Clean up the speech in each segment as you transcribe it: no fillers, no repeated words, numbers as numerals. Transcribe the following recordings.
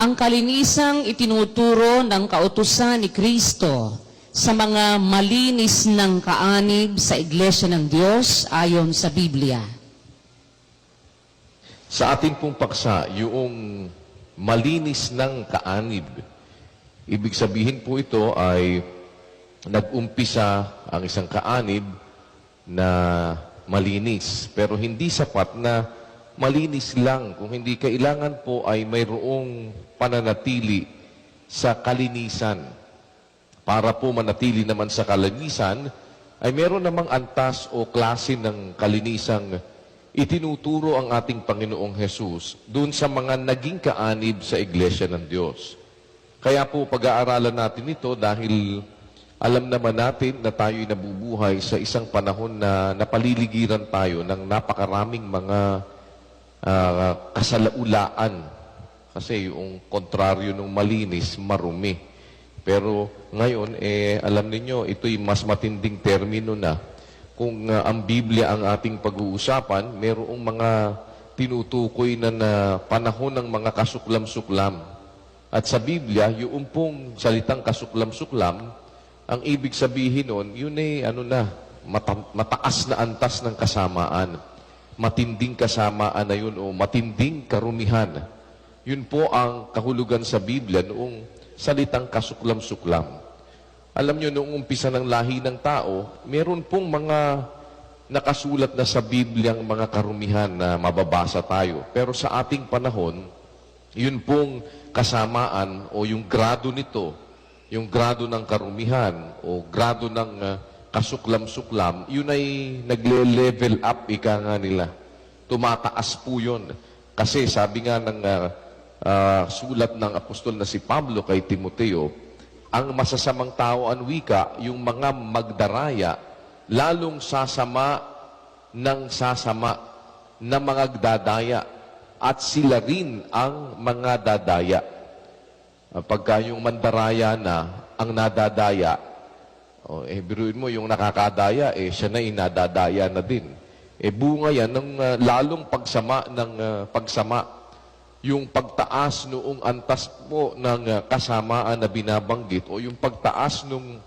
Ang kalinisang itinuturo ng kautusan ni Kristo sa mga malinis ng kaanib sa Iglesia ng Diyos ayon sa Biblia. Sa ating pong paksa, yung malinis ng kaanib, ibig sabihin po ito ay nag-umpisa ang isang kaanib na malinis. Pero hindi sapat na malinis lang. Kung hindi kailangan po ay mayroong pananatili sa kalinisan. Para po manatili naman sa kalinisan, ay meron namang antas o klase ng kalinisang itinuturo ang ating Panginoong Hesus dun sa mga naging kaanib sa Iglesia ng Diyos. Kaya po pag-aaralan natin ito dahil alam naman natin na tayo'y nabubuhay sa isang panahon na napaliligiran tayo ng napakaraming mga kasalaulaan. Kasi yung kontraryo ng malinis, marumi. Pero ngayon, alam niyo ito'y mas matinding termino na. Kung ang Biblia ang ating pag-uusapan, mayroong mga tinutukoy na panahon ng mga kasuklam-suklam. At sa Biblia, yung pong salitang kasuklam-suklam, ang ibig sabihin nun, yun ay mataas na antas ng kasamaan. Matinding kasamaan na yun o matinding karumihan. Yun po ang kahulugan sa Biblia noong salitang kasuklam-suklam. Alam nyo, noong umpisa ng lahi ng tao, meron pong mga nakasulat na sa Biblia ang mga karumihan na mababasa tayo. Pero sa ating panahon, yun pong kasamaan o yung grado nito, yung grado ng karumihan o grado ng kasuklam-suklam, yun ay nagle-level up, ika nga nila. Tumataas po yun. Kasi sabi nga ng sulat ng apostol na si Pablo kay Timoteo, ang masasamang tao ang wika, yung mga magdaraya, lalong sasama ng sasama na mga dadaya at sila rin ang mga dadaya. Pagka yung mandaraya na ang nadadaya, biruin mo yung nakakadaya, siya na inadadaya na din. Bunga yan ng lalong pagsama ng pagsama. Yung pagtaas noong antas po ng kasamaan na binabanggit o yung pagtaas nung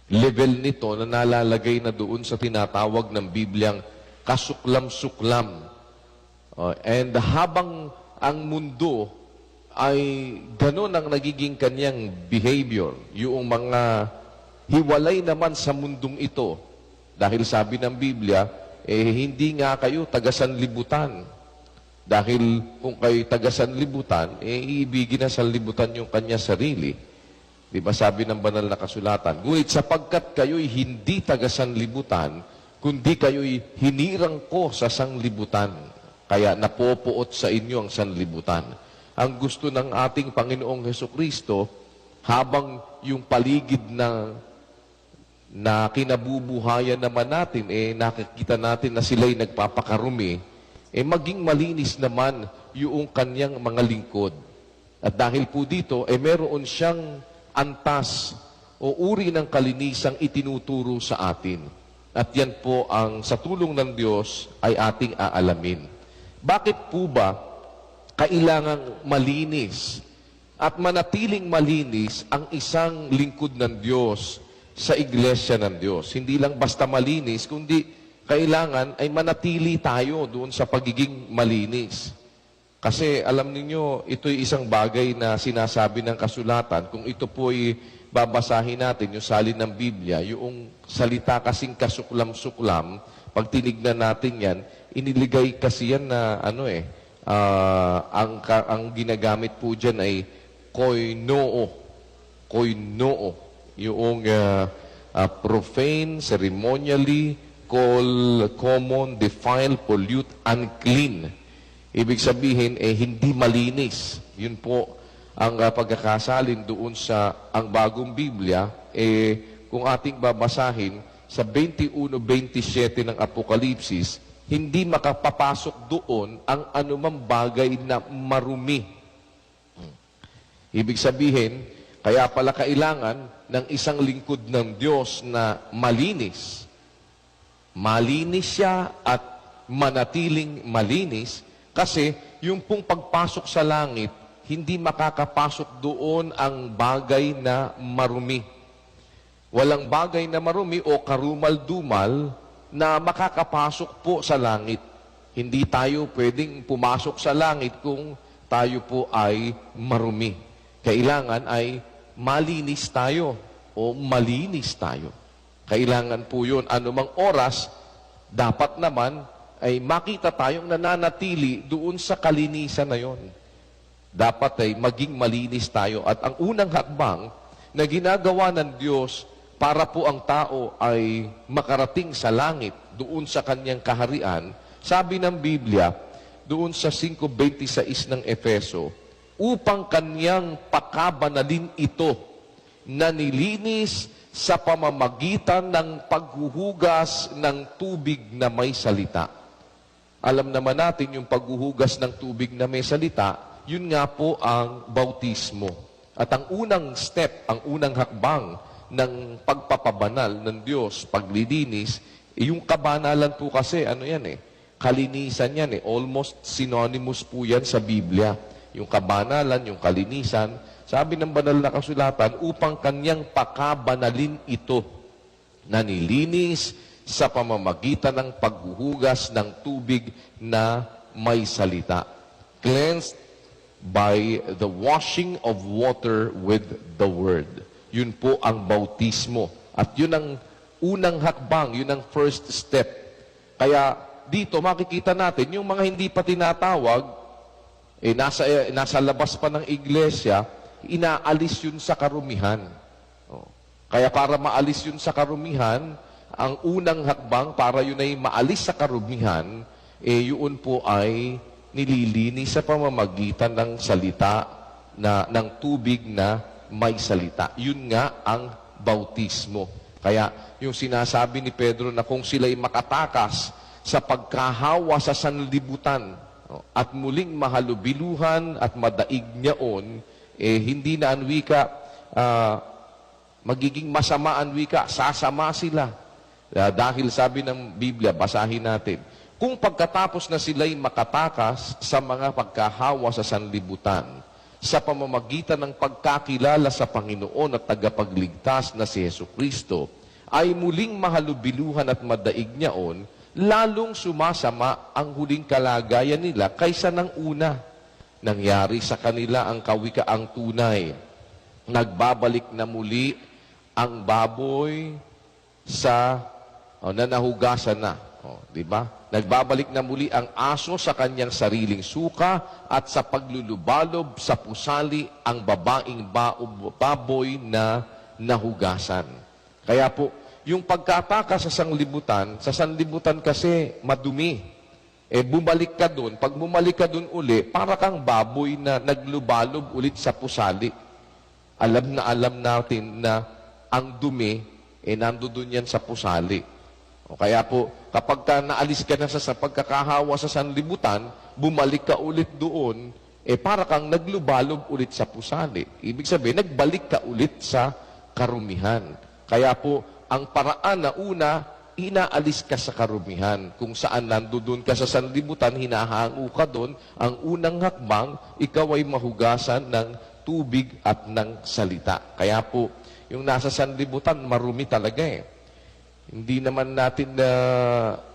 level nito na nalalagay na doon sa tinatawag ng Bibliang kasuklam-suklam. And habang ang mundo ay gano'n ang nagiging kanyang behavior, yung mga hiwalay naman sa mundong ito, dahil sabi ng Biblia, hindi nga kayo taga-sanlibutan. Dahil kung kayo taga-sanlibutan, iibigin na sanlibutan yung kanya sarili. Di ba sabi ng banal na kasulatan? Ngunit sapagkat kayo'y hindi taga-sanlibutan, kundi kayo'y hinirang ko sa sanglibutan, kaya napopuot sa inyo ang sanlibutan. Ang gusto ng ating Panginoong Hesukristo, habang yung paligid na kinabubuhayan naman natin, nakikita natin na sila'y nagpapakarumi, maging malinis naman yung kanyang mga lingkod. At dahil po dito, meron siyang antas o uri ng kalinisang itinuturo sa atin. At yan po ang sa tulong ng Diyos ay ating aalamin. Bakit po ba kailangang malinis at manatiling malinis ang isang lingkod ng Diyos sa Iglesia ng Diyos? Hindi lang basta malinis, kundi kailangan ay manatili tayo doon sa pagiging malinis. Kasi alam niyo, ito'y isang bagay na sinasabi ng kasulatan. Kung ito po'y babasahin natin, yung salin ng Biblia, yung salita kasing kasuklam-suklam, pag tinignan natin yan, iniligay kasi yan na ang ginagamit po dyan ay koinoo. Koinoo. Yung profane, ceremonially, common, defile, pollute, unclean. Ibig sabihin, hindi malinis. Yun po ang pagkakasalin doon sa ang bagong Biblia. Kung ating babasahin, sa 21-27 ng Apokalipsis, hindi makapapasok doon ang anumang bagay na marumi. Ibig sabihin, kaya pala kailangan ng isang lingkod ng Diyos na malinis. Malinis siya at manatiling malinis kasi yung pong pagpasok sa langit, hindi makakapasok doon ang bagay na marumi. Walang bagay na marumi o karumal-dumal na makakapasok po sa langit. Hindi tayo pwedeng pumasok sa langit kung tayo po ay marumi. Kailangan ay malinis tayo o malinis tayo. Kailangan po yun. Anumang oras, dapat naman ay makita tayong nananatili doon sa kalinisan na yon. Dapat ay maging malinis tayo. At ang unang hakbang na ginagawa ng Diyos para po ang tao ay makarating sa langit doon sa kanyang kaharian, sabi ng Biblia, doon sa 5:26 ng Efeso, upang kanyang pakabanalin ito na nilinis sa pamamagitan ng paghuhugas ng tubig na may salita. Alam naman natin yung paghuhugas ng tubig na may salita, yun nga po ang bautismo. At ang unang step, ang unang hakbang ng pagpapabanal ng Diyos, paglilinis, yung kabanalan po kasi, ano yan kalinisan yan almost synonymous po yan sa Biblia. Yung kabanalan, yung kalinisan, sabi ng banal na kasulatan, upang kanyang pakabanalin ito, na nilinis sa pamamagitan ng paghuhugas ng tubig na may salita. Cleansed by the washing of water with the Word. Yun po ang bautismo. At yun ang unang hakbang, yun ang first step. Kaya dito makikita natin, yung mga hindi pa tinatawag, nasa labas pa ng iglesia, inaalis yun sa karumihan. Kaya para maalis yun sa karumihan, ang unang hakbang para yun ay maalis sa karumihan, yun po ay nililinis sa pamamagitan ng salita ng tubig na may salita. Yun nga ang bautismo. Kaya yung sinasabi ni Pedro na kung sila'y makatakas sa pagkahawa sa sanlibutan at muling mahalubiluhan at madaig niyaon, hindi na ang wika magiging masama ang wika, sasama sila. Dahil sabi ng Biblia, basahin natin, kung pagkatapos na sila'y makatakas sa mga pagkahawa sa sanlibutan, sa pamamagitan ng pagkakilala sa Panginoon at tagapagligtas na si Jesucristo, ay muling mahalubiluhan at madaig niyaon, lalong sumasama ang huling kalagayan nila kaysa ng una. Nangyari sa kanila ang kawikaang tunay. Nagbabalik na muli ang baboy sa nanahugasan na. Di ba? Nagbabalik na muli ang aso sa kanyang sariling suka at sa paglulubalob sa pusali ang babaeng baboy na nahugasan. Kaya po, yung pagkataka sa sanlibutan kasi madumi. Bumalik ka doon. Pag bumalik ka doon uli, para kang baboy na naglubalob ulit sa pusali. Alam natin na ang dumi, nandoon yan sa pusali. Kaya po, kapag naalis ka na sa pagkakahawa sa sanlibutan, bumalik ka ulit doon, para kang naglubalob ulit sa pusali. Ibig sabihin, nagbalik ka ulit sa karumihan. Kaya po, ang paraan na una, inaalis ka sa karumihan. Kung saan nandoon ka sa sanlibutan, hinahango ka doon, ang unang hakbang, ikaw ay mahugasan ng tubig at ng salita. Kaya po, yung nasa sanlibutan, marumi talaga Hindi naman natin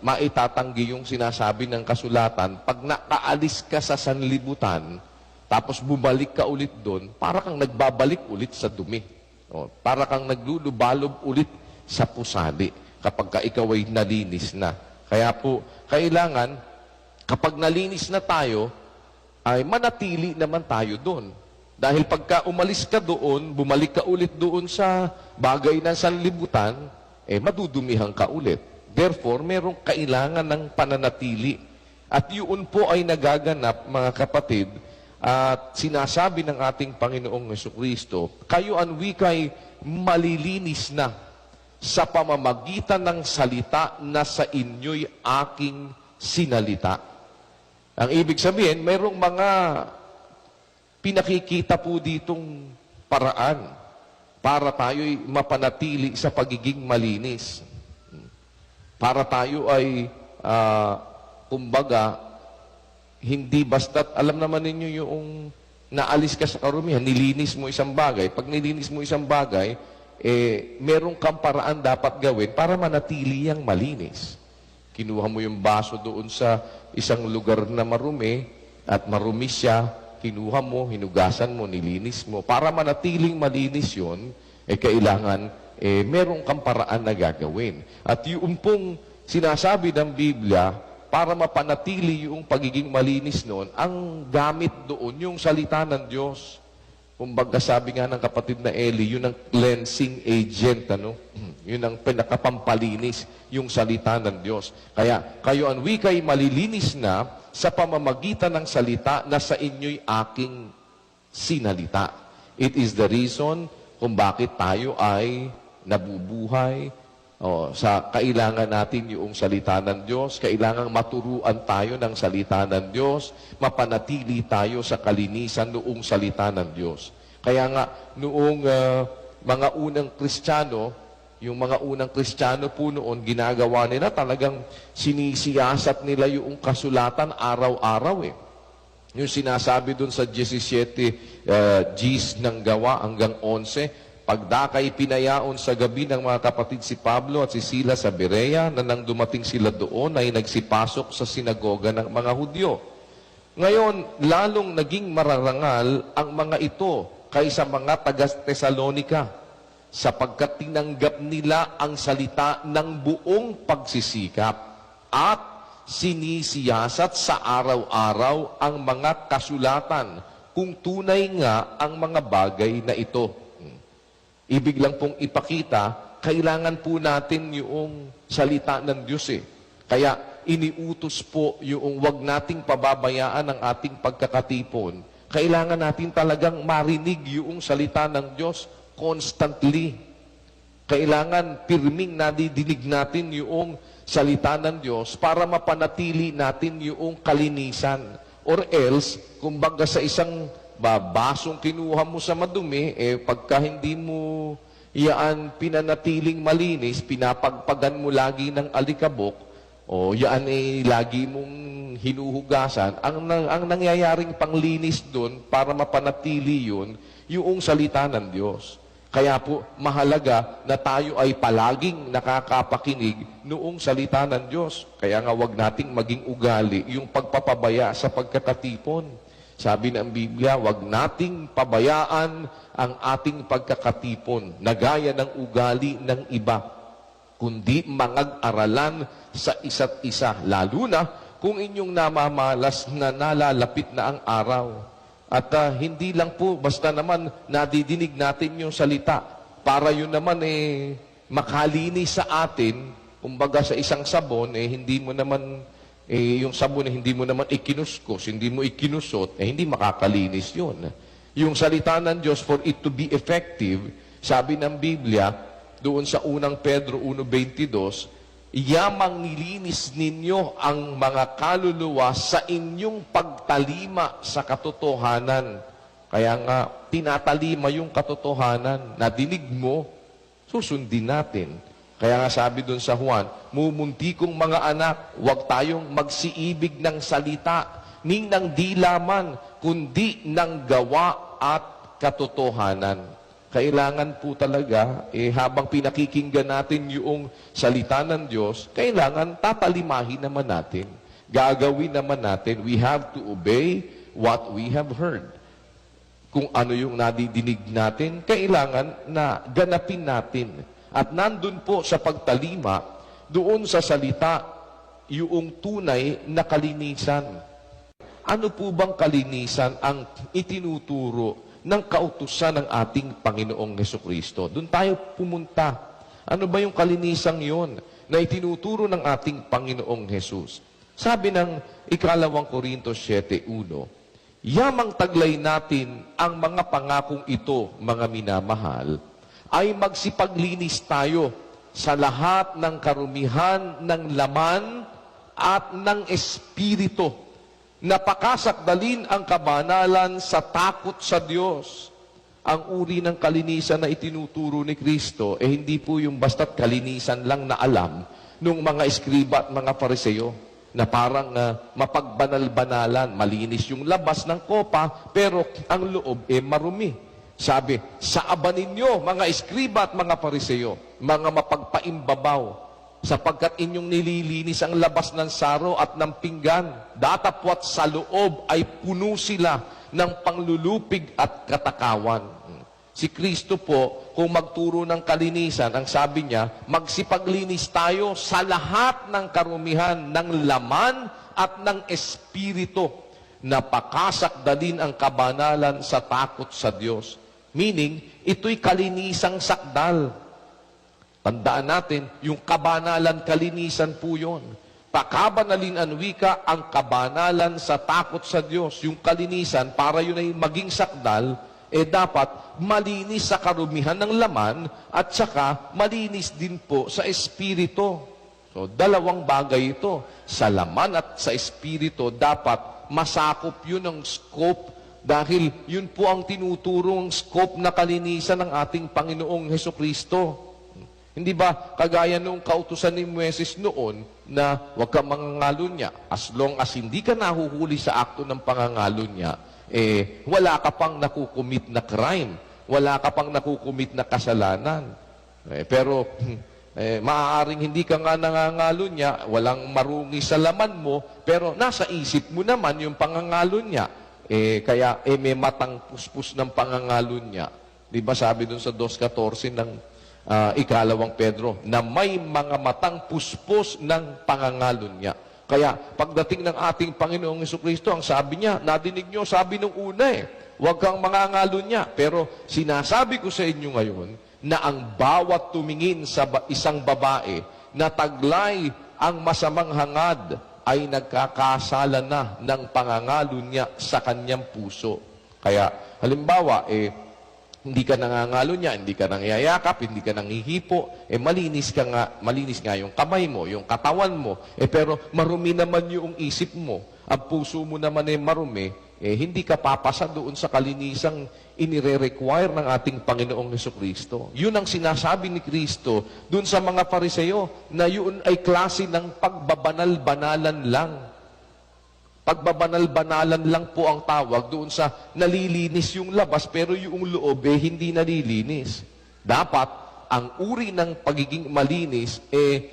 maitatanggi yung sinasabi ng kasulatan. Pag nakaalis ka sa sanlibutan, tapos bumalik ka ulit doon, para kang nagbabalik ulit sa dumi. Para kang naglulubalob ulit sa pusali kapag ikaw ay nalinis na. Kaya po, kailangan, kapag nalinis na tayo, ay manatili naman tayo doon. Dahil pagka umalis ka doon, bumalik ka ulit doon sa bagay ng sanlibutan, madudumihan ka ulit. Therefore, merong kailangan ng pananatili. At yun po ay nagaganap, mga kapatid, at sinasabi ng ating Panginoong Jesucristo, kayo ang wika'y malilinis na sa pamamagitan ng salita na sa inyo'y aking sinalita. Ang ibig sabihin, mayroong mga pinakikita po ditong paraan para tayo'y mapanatili sa pagiging malinis. Para tayo ay, kumbaga, hindi basta't, alam naman ninyo yung Naalis ka sa karumihan, nilinis mo isang bagay. Pag nilinis mo isang bagay, merong kang paraan dapat gawin para manatili yang malinis. Kinuha mo yung baso doon sa isang lugar na marumi at marumi siya, kinuha mo, hinugasan mo, nilinis mo. Para manatiling malinis yun, kailangan merong kang paraan na gagawin. At yung pong sinasabi ng Biblia, para mapanatili yung pagiging malinis noon, ang gamit doon yung salita ng Diyos. Kumbaga sabi nga ng kapatid na Eli, yun ang cleansing agent, ano? Yun ang pinakapampalinis, yung salita ng Diyos. Kaya kayo ang wika'y malilinis na sa pamamagitan ng salita na sa inyo'y aking sinalita. It is the reason kung bakit tayo ay nabubuhay. Sa kailangan natin yung salita ng Diyos, kailangan maturuan tayo ng salita ng Diyos, mapanatili tayo sa kalinisan noong salita ng Diyos. Kaya nga, noong mga unang Kristiyano, yung mga unang Kristiyano po noon, ginagawa nila talagang sinisiyasat nila yung kasulatan araw-araw Yung sinasabi dun sa 17 Gs ng gawa hanggang 11, pagdakay pinayaon sa gabi ng mga kapatid si Pablo at si Sila sa Berea, na nang dumating sila doon ay nagsipasok sa sinagoga ng mga Hudyo. Ngayon, lalong naging mararangal ang mga ito kaysa mga taga-Tesalonika, sapagkat tinanggap nila ang salita ng buong pagsisikap at sinisiyasat sa araw-araw ang mga kasulatan kung tunay nga ang mga bagay na ito. Ibig lang pong ipakita, kailangan po natin yung salita ng Diyos Kaya iniutos po yung wag nating pababayaan ang ating pagkakatipon. Kailangan natin talagang marinig yung salita ng Diyos constantly. Kailangan pirming nadidinig natin yung salita ng Diyos para mapanatili natin yung kalinisan. Or else, kumbaga sa isang basong kinuha mo sa madumi, pagka hindi mo yaan pinanatiling malinis, pinapagpagan mo lagi ng alikabok, yaan lagi mong hinuhugasan, ang nangyayaring panglinis doon para mapanatili yun, yung salita ng Diyos. Kaya po, mahalaga na tayo ay palaging nakakapakinig noong salita ng Diyos. Kaya nga wag nating maging ugali yung pagpapabaya sa pagkakatipon. Sabi ng Biblia, wag nating pabayaan ang ating pagkakatipon na gaya ng ugali ng iba, kundi mangag-aralan sa isa't isa, lalo na kung inyong namamalas na nalalapit na ang araw. At hindi lang po, basta naman nadidinig natin yung salita, para yun naman makalinis sa atin, kumbaga sa isang sabon, hindi mo naman yung sabon hindi mo naman ikinuskos, hindi mo ikinusot, hindi makakalinis yun. Yung salita ng Diyos, for it to be effective, sabi ng Biblia, doon sa unang Pedro 1:22, yamang nilinis ninyo ang mga kaluluwa sa inyong pagtalima sa katotohanan. Kaya nga, tinatalima yung katotohanan. Nadinig mo, susundin natin. Kaya nga sabi doon sa Juan, mumuntikong mga anak, huwag tayong magsiibig ng salita, ning ng di laman, kundi ng gawa at katotohanan. Kailangan po talaga, habang pinakikinggan natin yung salita ng Diyos, kailangan tatalimahin naman natin. Gagawin naman natin. We have to obey what we have heard. Kung ano yung nadidinig natin, kailangan na ganapin natin. At nandun po sa pagtalima, doon sa salita, yung tunay na kalinisan. Ano po bang kalinisan ang itinuturo ng kautusan ng ating Panginoong Hesukristo? Doon tayo pumunta. Ano ba yung kalinisang yon na itinuturo ng ating Panginoong Jesus? Sabi ng 2 Korintos 7:1, yamang taglay natin ang mga pangakong ito, mga minamahal, ay magsipaglinis tayo sa lahat ng karumihan ng laman at ng espiritu. Napakasakdalin ang kabanalan sa takot sa Diyos. Ang uri ng kalinisan na itinuturo ni Kristo, hindi po yung basta't kalinisan lang na alam nung mga eskriba at mga Fariseo. na parang mapagbanal-banalan. Malinis yung labas ng kopa, pero ang loob marumi. Sabi, saaban ninyo, mga eskriba at mga pariseo, mga mapagpaimbabaw, sapagkat inyong nililinis ang labas ng saro at ng pinggan. Datapwat sa loob ay puno sila ng panglulupig at katakawan. Si Kristo po, kung magturo ng kalinisan, ang sabi niya, magsipaglinis tayo sa lahat ng karumihan ng laman at ng espiritu, na pakasakdalin ang kabanalan sa takot sa Diyos. Meaning, ito'y kalinisang sakdal. Tandaan natin, yung kabanalan, kalinisan po yun. Pakabanalin ang wika, ang kabanalan sa takot sa Diyos. Yung kalinisan, para yun ay maging sakdal, dapat malinis sa karumihan ng laman at saka malinis din po sa espiritu. So, dalawang bagay ito. Sa laman at sa espiritu, dapat masakop yun ang scope dahil yun po ang tinuturong scope na kalinisan ng ating Panginoong Hesukristo. Hindi ba kagaya nung kautusan ni Moises noon na huwag kang mangangalunya. As long as hindi ka nahuhuli sa akto ng pangangalunya, wala ka pang nakukumit na crime. Wala ka pang nakukumit na kasalanan. Pero maaaring hindi ka nga nangangalunya, walang marungi sa laman mo, pero nasa isip mo naman yung pangangalunya. Kaya may matang puspos ng pangangalunya. Di ba sabi dun sa 2:14 ng ikalawang Pedro, na may mga matang puspos ng pangangalon niya. Kaya pagdating ng ating Panginoong Hesukristo, ang sabi niya, nadinig niyo, sabi nung una huwag kang mangangalon niya. Pero sinasabi ko sa inyo ngayon, na ang bawat tumingin sa isang babae na taglay ang masamang hangad ay nagkakasala na ng pangangalon niya sa kanyang puso. Kaya halimbawa, hindi ka nangangalo niya, hindi ka nangyayakap, hindi ka nanghihipo, malinis nga yung kamay mo, yung katawan mo, pero marumi naman yung isip mo, ang puso mo naman marumi, hindi ka papasa doon sa kalinisang inire-require ng ating Panginoong Hesukristo. Yun ang sinasabi ni Kristo doon sa mga pariseo, na yun ay klase ng pagbabanal-banalan lang. Pagbabanal-banalan lang po ang tawag doon sa nalilinis yung labas pero yung loob hindi nalilinis. Dapat ang uri ng pagiging malinis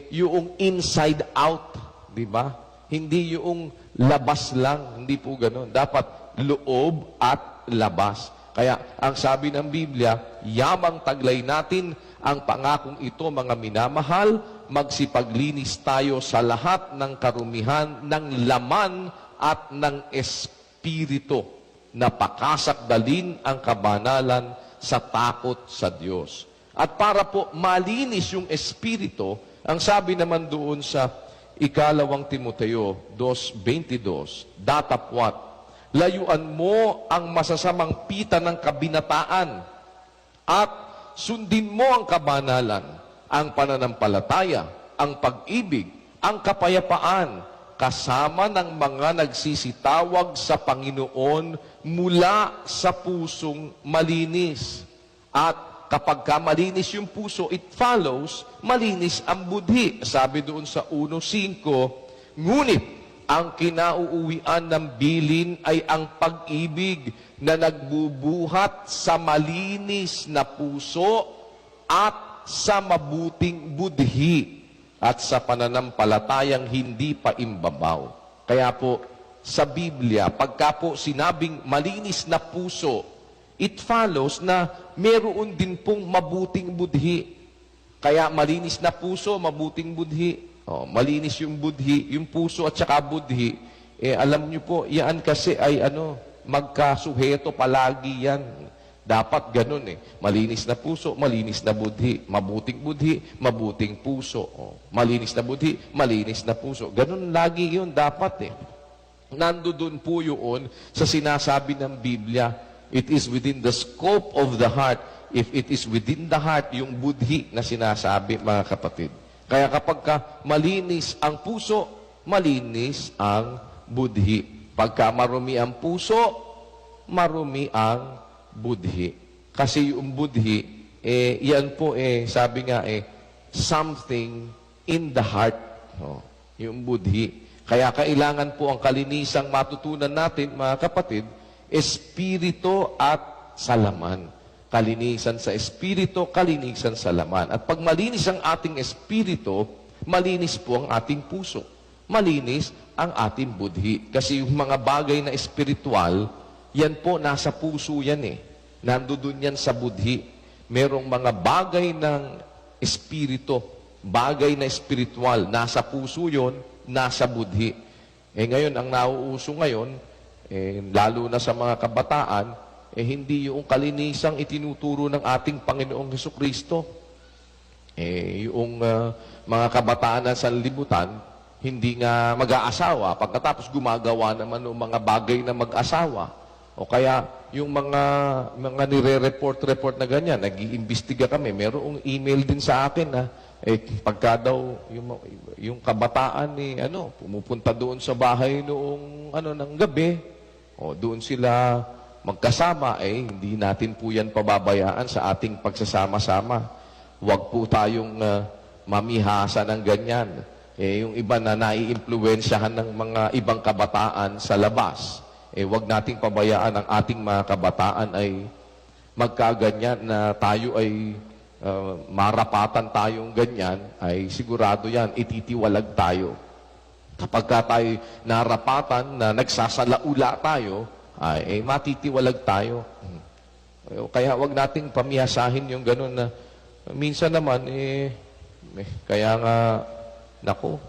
yung inside out, di ba? Hindi yung labas lang, hindi po ganoon. Dapat loob at labas. Kaya ang sabi ng Biblia, yamang taglay natin ang pangakong ito, mga minamahal, magsipaglinis tayo sa lahat ng karumihan ng laman at ng espiritu, na pakasakdalin ang kabanalan sa takot sa Diyos. At para po malinis yung espiritu, ang sabi naman doon sa ikalawang Timoteo 2:22, datapwat, layuan mo ang masasamang pita ng kabinataan at sundin mo ang kabanalan, ang pananampalataya, ang pag-ibig, ang kapayapaan, kasama ng mga nagsisitawag sa Panginoon mula sa pusong malinis. At kapag malinis yung puso, it follows, malinis ang budhi. Sabi doon sa 1:5, ngunit ang kinauuwian ng bilin ay ang pag-ibig na nagbubuhat sa malinis na puso at sa mabuting budhi, at sa pananampalatayang hindi pa imbabaw. Kaya po, sa Biblia, pagka po sinabing malinis na puso, it follows na meron din pong mabuting budhi. Kaya malinis na puso, mabuting budhi. Malinis yung budhi, yung puso at saka budhi. Alam nyo po, yan kasi ay magkasuheto palagi yan. Dapat ganun Malinis na puso, malinis na budhi. Mabuting budhi, mabuting puso. Malinis na budhi, malinis na puso. Ganun lagi yun dapat Nandoon po yun sa sinasabi ng Biblia. It is within the scope of the heart. If it is within the heart, yung budhi na sinasabi, mga kapatid. Kaya kapag malinis ang puso, malinis ang budhi. Pagka marumi ang puso, marumi ang budhi. Kasi yung budhi, yan po sabi nga something in the heart. Yung budhi. Kaya kailangan po ang kalinisang matutunan natin, mga kapatid, espiritu at sa laman. Kalinisan sa espiritu, kalinisan sa laman. At pag malinis ang ating espiritu, malinis po ang ating puso. Malinis ang ating budhi. Kasi yung mga bagay na espiritual, yan po nasa puso yan eh. Nandoon yan sa budhi. Merong mga bagay ng espiritu, bagay na espiritual, nasa puso yon, nasa budhi. Ngayon, ang nauuso ngayon, lalo na sa mga kabataan, hindi yung kalinisang itinuturo ng ating Panginoong Hesukristo. Yung mga kabataan na sanlibutan, hindi nga mag-aasawa, pagkatapos gumagawa naman ng mga bagay na mag-asawa. O kaya, yung mga nire-report na ganyan, nag-iimbestiga kami, merong email din sa akin na, pagka daw, yung kabataan pumupunta doon sa bahay noong, ng gabi, o doon sila magkasama, hindi natin po yan pababayaan sa ating pagsasama-sama. Huwag po tayong mamihasa ng ganyan. Yung iba na naiimpluwensyahan ng mga ibang kabataan sa labas, huwag nating pabayaan ang ating mga kabataan ay magkaganyan na tayo ay marapatan tayong ganyan, ay sigurado yan, ititiwalag tayo. Kapag tayo narapatan na nagsasalaula tayo, ay matitiwalag tayo. Kaya wag nating pamiyasahin yung ganun na minsan naman, kaya nga, nako,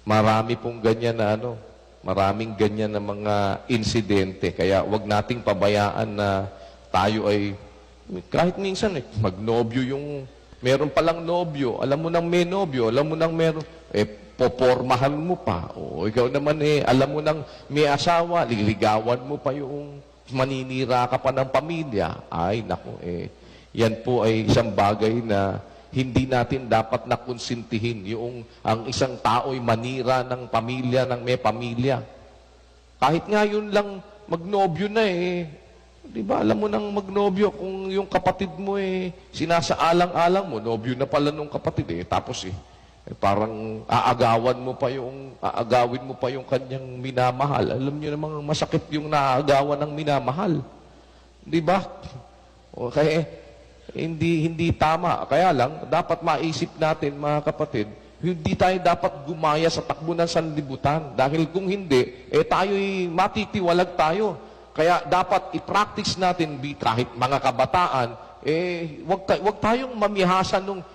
marami pong ganyan na maraming ganyan na mga insidente. Kaya wag nating pabayaan na tayo ay, kahit minsan, magnobyo yung, meron palang nobyo, alam mo nang may nobyo, alam mo nang meron, popormahan mo pa. O ikaw naman alam mo nang may asawa, liligawan mo pa yung maninira ka pa ng pamilya. Ay, nako, yan po ay isang bagay na hindi natin dapat nakonsintihin yung ang isang tao'y manira ng pamilya, ng may pamilya. Kahit nga yun lang, magnobyo na di ba, alam mo nang magnobyo kung yung kapatid mo sinasaalang-alang mo, nobyo na pala nung kapatid tapos parang aagawin mo pa yung kanyang minamahal. Alam niyo namang masakit yung naaagawan ng minamahal. Di ba? Okay, hindi tama. Kaya lang, dapat maisip natin, mga kapatid, hindi tayo dapat gumaya sa takbo ng sanlibutan. Dahil kung hindi, tayo'y matitiwalag tayo. Kaya dapat i-practice natin, kahit mga kabataan, wag tayong mamihasan nung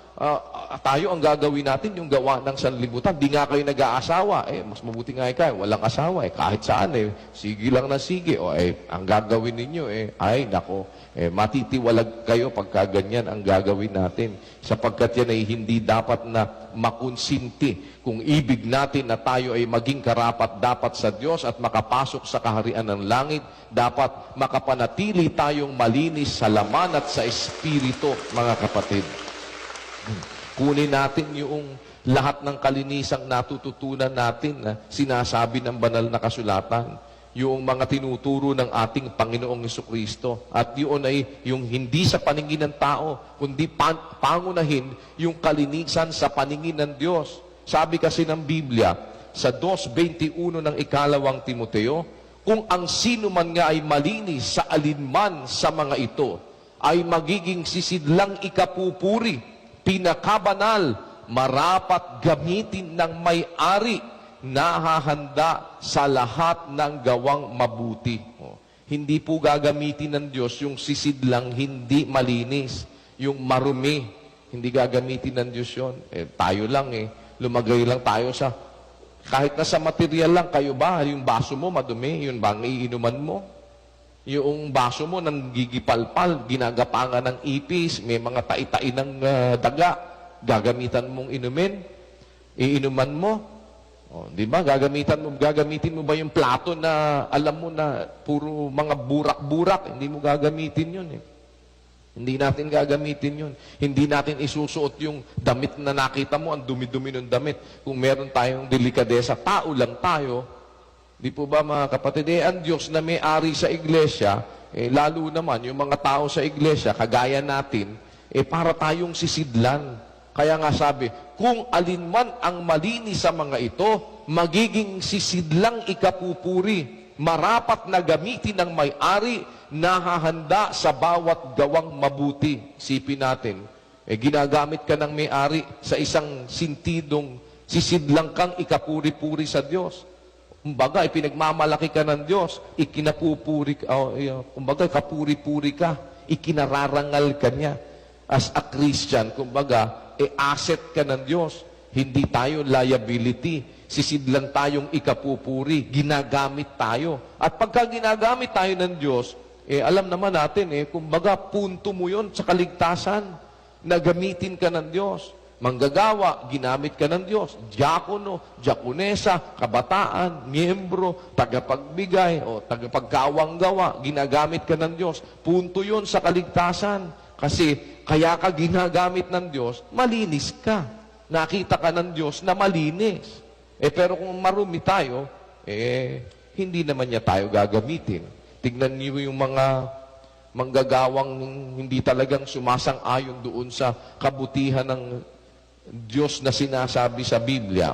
tayo ang gagawin natin yung gawa ng sanlibutan. Di nga kayo nag-aasawa. Mas mabuti nga kayo, walang asawa. Kahit saan, sige lang na sige. Ang gagawin ninyo, ay, nako, matitiwalag kayo pagka ganyan ang gagawin natin. Sapagkat yan ay hindi dapat na makonsinti. Kung ibig natin na tayo ay maging karapat dapat sa Diyos at makapasok sa kaharian ng langit, dapat makapanatili tayong malinis sa laman at sa espiritu, mga kapatid. Kunin natin yung lahat ng kalinisang natututunan natin na sinasabi ng banal na kasulatan. Yung mga tinuturo ng ating Panginoong Hesukristo. At yun ay yung hindi sa paningin ng tao, kundi pangunahin yung kalinisan sa paningin ng Diyos. Sabi kasi ng Biblia, sa 2:21 ng ikalawang Timoteo, kung ang sino man nga ay malinis sa alinman sa mga ito, ay magiging sisidlang ikapupuri, pinakabanal, marapat gamitin ng may-ari, nahahanda sa lahat ng gawang mabuti. Hindi po gagamitin ng Diyos yung sisidlang hindi malinis, yung marumi. Hindi gagamitin ng Diyos yun. Tayo lang lumagay lang tayo sa, kahit na sa material lang, kayo ba, yung baso mo madumi, yun bang iinuman mo? Yung baso mo nanggigipalpal, ginagapangan ng ipis, may mga tai-tai ng daga, gagamitan mong inumin, iinuman mo. Di ba? Gagamitin mo ba yung plato na alam mo na puro mga burak-burak? Hindi mo gagamitin yun Hindi natin gagamitin yun. Hindi natin isusuot yung damit na nakita mo, ang dumi-dumi ng damit. Kung meron tayong delikadesa, tao lang tayo. Di po ba, mga kapatid? Ang Diyos na may-ari sa iglesia, lalo naman yung mga tao sa iglesia, kagaya natin, para tayong sisidlan. Kaya nga sabi, kung alinman ang malinis sa mga ito, magiging sisidlang ikapupuri, marapat na gamitin ng may-ari, nahahanda sa bawat gawang mabuti. Isipin natin, ginagamit ka ng may-ari sa isang sintidong sisidlang kang ikapuri-puri sa Diyos. Kumbaga, ipinagmamalaki ka ng Diyos, ikinapupuri ka, kumbaga, kapuri-puri ka, ikinararangal ka niya. As a Christian, kumbaga, asset ka ng Diyos. Hindi tayo liability. Sisidlang tayong ikapupuri. Ginagamit tayo. At pagka ginagamit tayo ng Diyos, alam naman natin, kumbaga, punto mo yun sa kaligtasan na gamitin ka ng Diyos. Manggagawa, ginamit ka ng Diyos. Diakono, diakonesa, kabataan, miyembro, tagapagbigay, o tagapagkawang gawa, ginagamit ka ng Diyos. Punto yun sa kaligtasan. Kasi, kaya ka ginagamit ng Diyos, malinis ka. Nakita ka ng Diyos na malinis. Pero kung marumi tayo, hindi naman niya tayo gagamitin. Tignan niyo yung mga manggagawang hindi talagang sumasang-ayon doon sa kabutihan ng Diyos na sinasabi sa Biblia.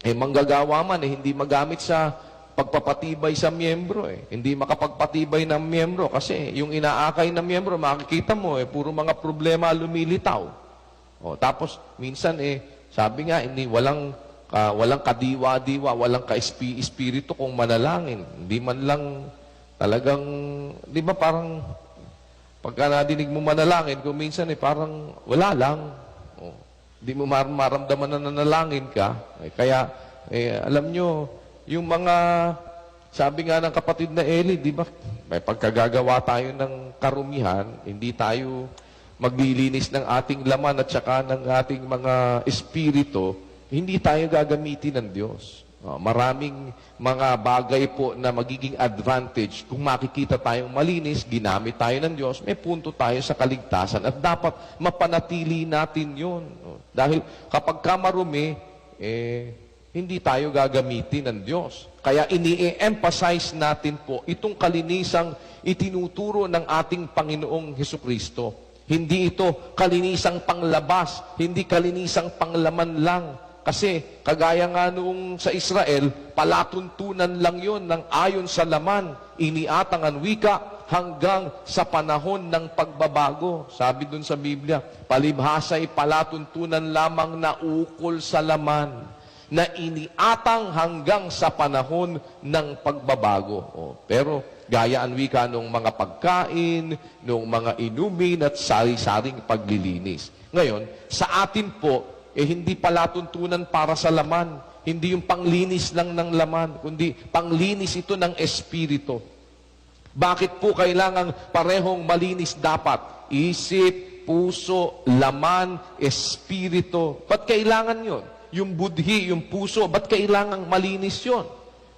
Manggagawa man, hindi magamit sa pagpapatibay sa miyembro. Hindi makapagpatibay ng miyembro kasi yung inaakay ng miyembro, makikita mo, puro mga problema lumilitaw. Tapos, minsan, sabi nga, walang kadiwa-diwa, walang ka-espiritu kung manalangin. Hindi man lang talagang, di ba parang, pagka nadinig mo manalangin, kung minsan, parang wala lang. Hindi mo maramdaman na nanalangin ka. Kaya, alam nyo, yung mga, sabi nga ng kapatid na Eli, di ba, may pagkagagawa tayo ng karumihan, hindi tayo maglilinis ng ating laman at saka ng ating mga espiritu, hindi tayo gagamitin ng Diyos. Maraming mga bagay po na magiging advantage. Kung makikita tayong malinis, ginamit tayo ng Diyos, may punto tayo sa kaligtasan at dapat mapanatili natin yun. Dahil kapag ka marumi, hindi tayo gagamitin ng Diyos. Kaya ini-emphasize natin po itong kalinisang itinuturo ng ating Panginoong Hesukristo. Hindi ito kalinisang panglabas, hindi kalinisang panglaman lang. Kasi kagaya nga noong sa Israel, palatuntunan lang yon ng ayon sa laman, iniatang ang wika hanggang sa panahon ng pagbabago. Sabi dun sa Biblia, palibhasa'y palatuntunan lamang na ukol sa laman, na iniatang hanggang sa panahon ng pagbabago. Pero gaya ang wika nung mga pagkain, nung mga inumin at sari-saring paglilinis. Ngayon, sa atin po, hindi palatuntunan para sa laman. Hindi yung panglinis lang ng laman, kundi panglinis ito ng espiritu. Bakit po kailangan parehong malinis dapat? Isip, puso, laman, espiritu. Ba't kailangan yun? Yung budhi, yung puso, ba't kailangang malinis yon?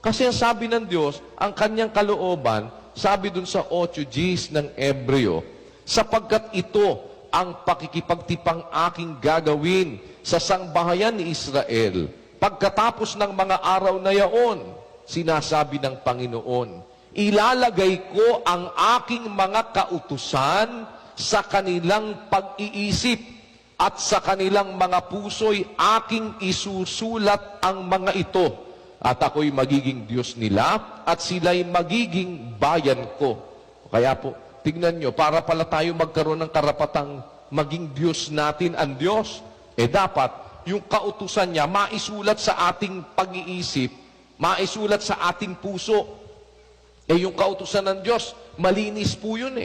Kasi ang sabi ng Diyos, ang kanyang kalooban, sabi dun sa 8 ng Ebreo, sapagkat ito ang pakikipagtipang aking gagawin sa sangbahayan ni Israel. Pagkatapos ng mga araw na yaon, sinasabi ng Panginoon, ilalagay ko ang aking mga kautusan sa kanilang pag-iisip at sa kanilang mga puso'y aking isusulat ang mga ito. At ako'y magiging Diyos nila at sila'y magiging bayan ko. Kaya po, tignan nyo, para pala tayo magkaroon ng karapatang maging Diyos natin ang Diyos, dapat yung kautusan niya maisulat sa ating pag-iisip, maisulat sa ating puso. Yung kautusan ng Diyos, malinis po yun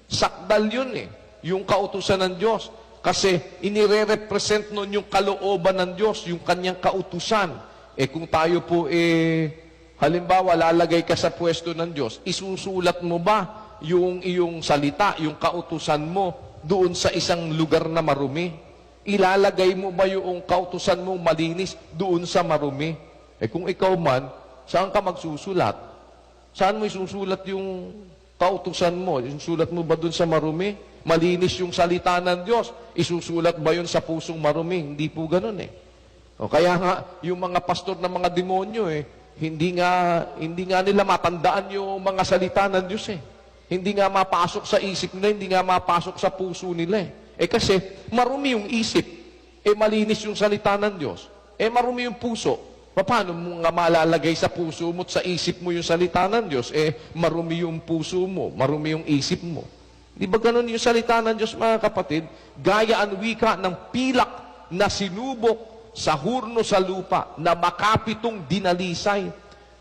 Sakdal yun yung kautusan ng Diyos. Kasi inire-represent nun yung kalooban ng Diyos, yung kanyang kautusan. Kung tayo po, halimbawa, lalagay ka sa pwesto ng Diyos, isusulat mo ba yung iyong salita, yung kautusan mo, doon sa isang lugar na marumi? Ilalagay mo ba yung kautusan mong malinis doon sa marumi? Kung ikaw man, saan ka magsusulat? Saan mo isusulat yung kautusan mo? Isusulat mo ba doon sa marumi? Malinis yung salita ng Diyos. Isusulat ba yun sa pusong marumi? Hindi po ganun kaya nga, yung mga pastor ng mga demonyo hindi nga nila matandaan yung mga salita ng Diyos Hindi nga mapasok sa isip nila, hindi nga mapasok sa puso nila kasi marumi yung isip. malinis yung salita ng Diyos. Marumi yung puso. Paano mo nga malalagay sa puso mo at sa isip mo yung salita ng Diyos? Marumi yung puso mo, marumi yung isip mo. Di ba ganun yung salita ng Diyos, mga kapatid? Gaya ang wika ng pilak na sinubok sa hurno sa lupa na makapitong dinalisay.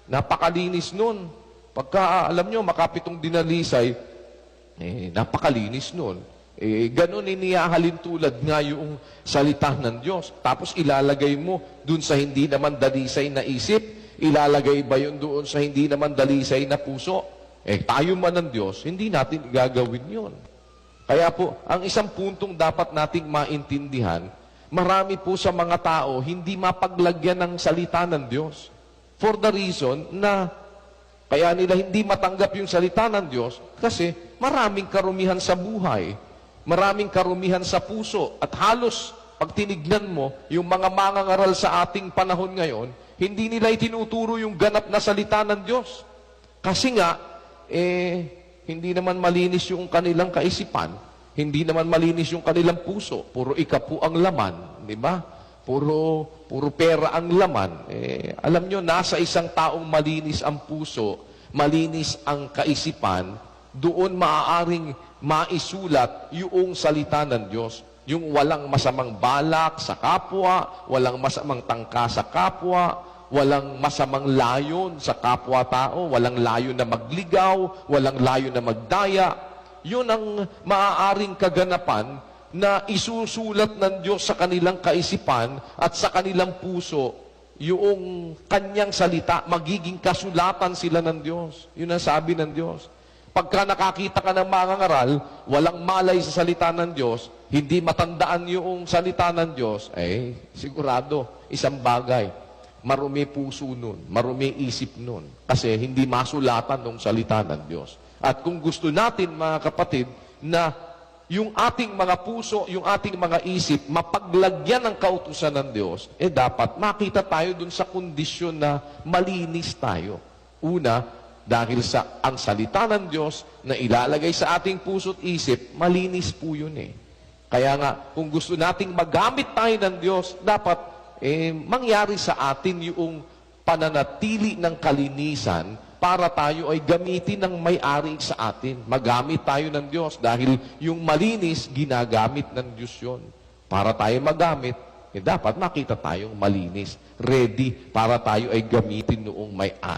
Napakalinis nun. Pagka, alam nyo, makapitong dinalisay, napakalinis nun. Ganun inihahalin tulad nga yung salita ng Diyos. Tapos ilalagay mo dun sa hindi naman dalisay na isip, ilalagay ba yun doon sa hindi naman dalisay na puso? Tayo man ng Diyos, hindi natin gagawin yun. Kaya po, ang isang puntong dapat nating maintindihan, marami po sa mga tao hindi mapaglagyan ng salita ng Diyos. For the reason na kaya nila hindi matanggap yung salita ng Diyos kasi maraming karumihan sa buhay, maraming karumihan sa puso. At halos, pag tinignan mo, yung mga mangangaral sa ating panahon ngayon, hindi nila itinuturo yung ganap na salita ng Diyos. Kasi nga, hindi naman malinis yung kanilang kaisipan, hindi naman malinis yung kanilang puso, puro ikapu ang laman, di ba? Puro pera ang laman. Alam nyo, nasa isang taong malinis ang puso, malinis ang kaisipan, doon maaaring maisulat yung salita ng Diyos. Yung walang masamang balak sa kapwa, walang masamang tangka sa kapwa, walang masamang layon sa kapwa-tao, walang layon na magligaw, walang layon na magdaya. Yun ang maaaring kaganapan na isusulat ng Diyos sa kanilang kaisipan at sa kanilang puso. Yung kanyang salita, magiging kasulatan sila ng Diyos. Yun ang sabi ng Diyos. Pagka nakakita ka ng mangangaral, walang malay sa salita ng Diyos, hindi matandaan yung salita ng Diyos, sigurado, isang bagay. Marumi puso nun, marumi isip nun. Kasi hindi masulatan ng salita ng Diyos. At kung gusto natin, mga kapatid, na yung ating mga puso, yung ating mga isip, mapaglagyan ng kautusan ng Diyos, dapat makita tayo dun sa kondisyon na malinis tayo. Una, dahil sa ang salita ng Diyos na ilalagay sa ating puso at isip, malinis po yun Kaya nga, kung gusto nating magamit tayo ng Diyos, dapat mangyari sa atin yung pananatili ng kalinisan para tayo ay gamitin ng may-ari sa atin. Magamit tayo ng Diyos dahil yung malinis, ginagamit ng Diyos yun. Para tayo magamit, dapat makita tayong malinis, ready para tayo ay gamitin noong may-ari.